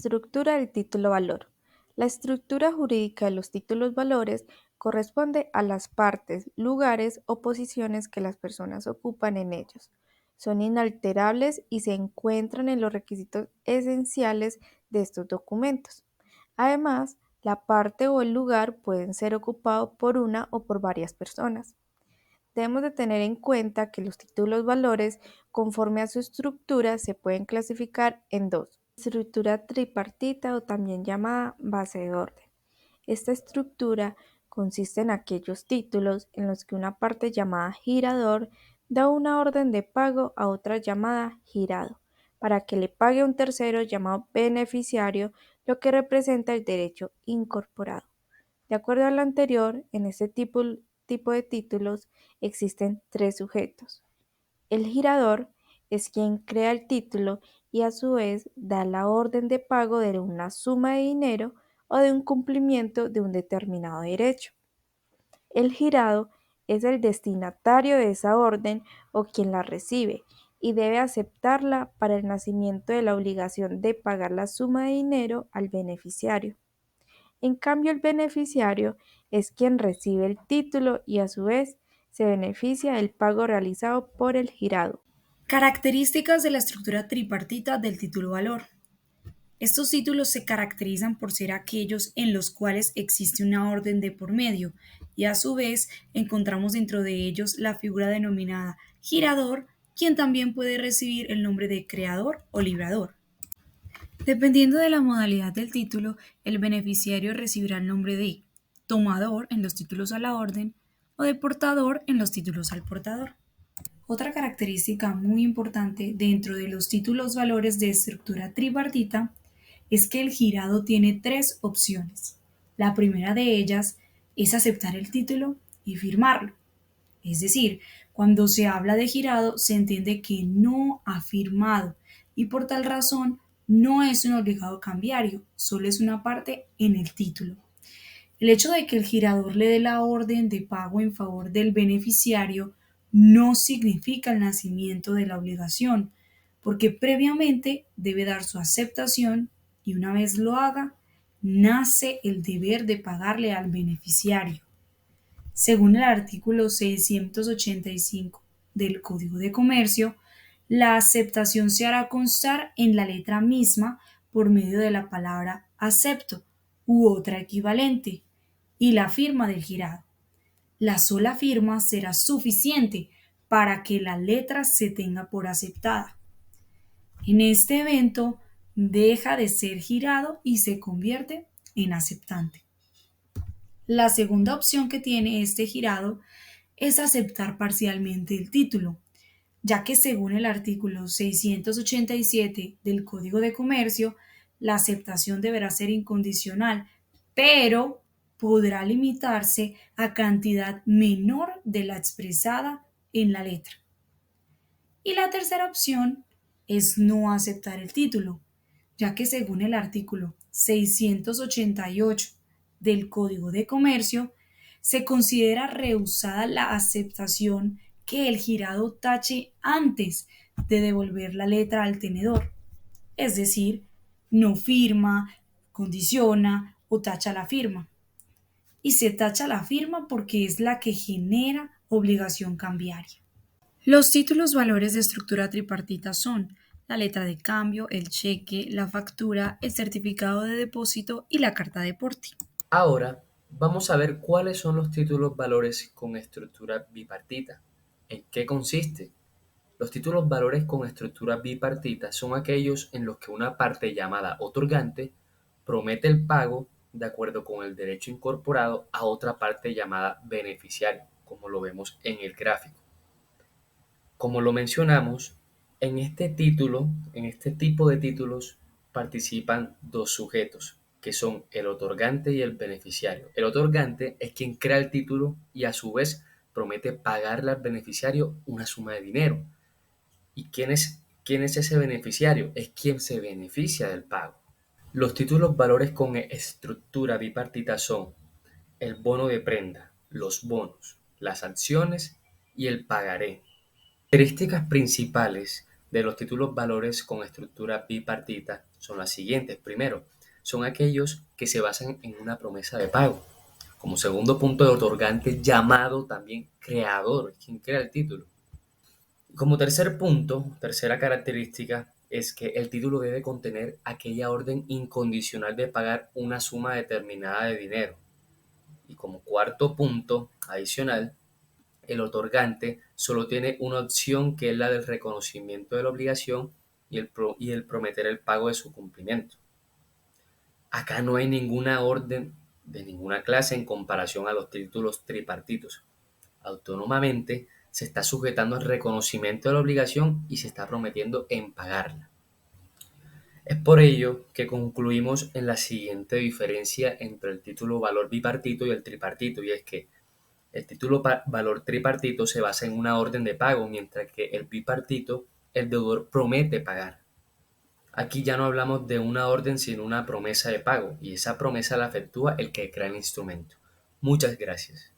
Estructura del título valor. La estructura jurídica de los títulos valores corresponde a las partes, lugares o posiciones que las personas ocupan en ellos. Son inalterables y se encuentran en los requisitos esenciales de estos documentos. Además, la parte o el lugar pueden ser ocupados por una o por varias personas. Debemos de tener en cuenta que los títulos valores, conforme a su estructura, se pueden clasificar en dos. Estructura tripartita o también llamada base de orden. Esta estructura consiste en aquellos títulos en los que una parte llamada girador da una orden de pago a otra llamada girado, para que le pague a un tercero llamado beneficiario, lo que representa el derecho incorporado. De acuerdo a lo anterior, en este tipo de títulos existen tres sujetos. El girador es quien crea el título y a su vez da la orden de pago de una suma de dinero o de un cumplimiento de un determinado derecho. El girado es el destinatario de esa orden o quien la recibe y debe aceptarla para el nacimiento de la obligación de pagar la suma de dinero al beneficiario. En cambio, el beneficiario es quien recibe el título y a su vez se beneficia del pago realizado por el girado. Características de la estructura tripartita del título valor. Estos títulos se caracterizan por ser aquellos en los cuales existe una orden de por medio y a su vez encontramos dentro de ellos la figura denominada girador, quien también puede recibir el nombre de creador o librador. Dependiendo de la modalidad del título, el beneficiario recibirá el nombre de tomador en los títulos a la orden o de portador en los títulos al portador. Otra característica muy importante dentro de los títulos valores de estructura tripartita es que el girado tiene tres opciones. La primera de ellas es aceptar el título y firmarlo. Es decir, cuando se habla de girado se entiende que no ha firmado y por tal razón no es un obligado cambiario, solo es una parte en el título. El hecho de que el girador le dé la orden de pago en favor del beneficiario no significa el nacimiento de la obligación, porque previamente debe dar su aceptación y una vez lo haga, nace el deber de pagarle al beneficiario. Según el artículo 685 del Código de Comercio, la aceptación se hará constar en la letra misma por medio de la palabra acepto u otra equivalente y la firma del girado. La sola firma será suficiente para que la letra se tenga por aceptada. En este evento deja de ser girado y se convierte en aceptante. La segunda opción que tiene este girado es aceptar parcialmente el título, ya que según el artículo 687 del Código de Comercio, la aceptación deberá ser incondicional, pero podrá limitarse a cantidad menor de la expresada en la letra. Y la tercera opción es no aceptar el título, ya que según el artículo 688 del Código de Comercio, se considera rehusada la aceptación que el girado tache antes de devolver la letra al tenedor, es decir, no firma, condiciona o tacha la firma. Y se tacha la firma porque es la que genera obligación cambiaria. Los títulos valores de estructura tripartita son la letra de cambio, el cheque, la factura, el certificado de depósito y la carta de porte. Ahora vamos a ver cuáles son los títulos valores con estructura bipartita. ¿En qué consiste? Los títulos valores con estructura bipartita son aquellos en los que una parte llamada otorgante promete el pago de acuerdo con el derecho incorporado a otra parte llamada beneficiario, como lo vemos en el gráfico. Como lo mencionamos, en este tipo de títulos participan dos sujetos, que son el otorgante y el beneficiario. El otorgante es quien crea el título y a su vez promete pagarle al beneficiario una suma de dinero. ¿Y quién es ese beneficiario? Es quien se beneficia del pago. Los títulos valores con estructura bipartita son el bono de prenda, los bonos, las acciones y el pagaré. Características principales de los títulos valores con estructura bipartita son las siguientes. Primero, son aquellos que se basan en una promesa de pago. Como segundo punto, el otorgante llamado también creador, quien crea el título. Como tercer punto, tercera característica, es que el título debe contener aquella orden incondicional de pagar una suma determinada de dinero. Y como cuarto punto adicional, el otorgante solo tiene una opción, que es la del reconocimiento de la obligación y el prometer el pago de su cumplimiento. Acá no hay ninguna orden de ninguna clase en comparación a los títulos tripartitos. Autónomamente se está sujetando al reconocimiento de la obligación y se está prometiendo en pagarla. Es por ello que concluimos en la siguiente diferencia entre el título valor bipartito y el tripartito, y es que el título valor tripartito se basa en una orden de pago, mientras que el bipartito, el deudor promete pagar. Aquí ya no hablamos de una orden, sino una promesa de pago, y esa promesa la efectúa el que crea el instrumento. Muchas gracias.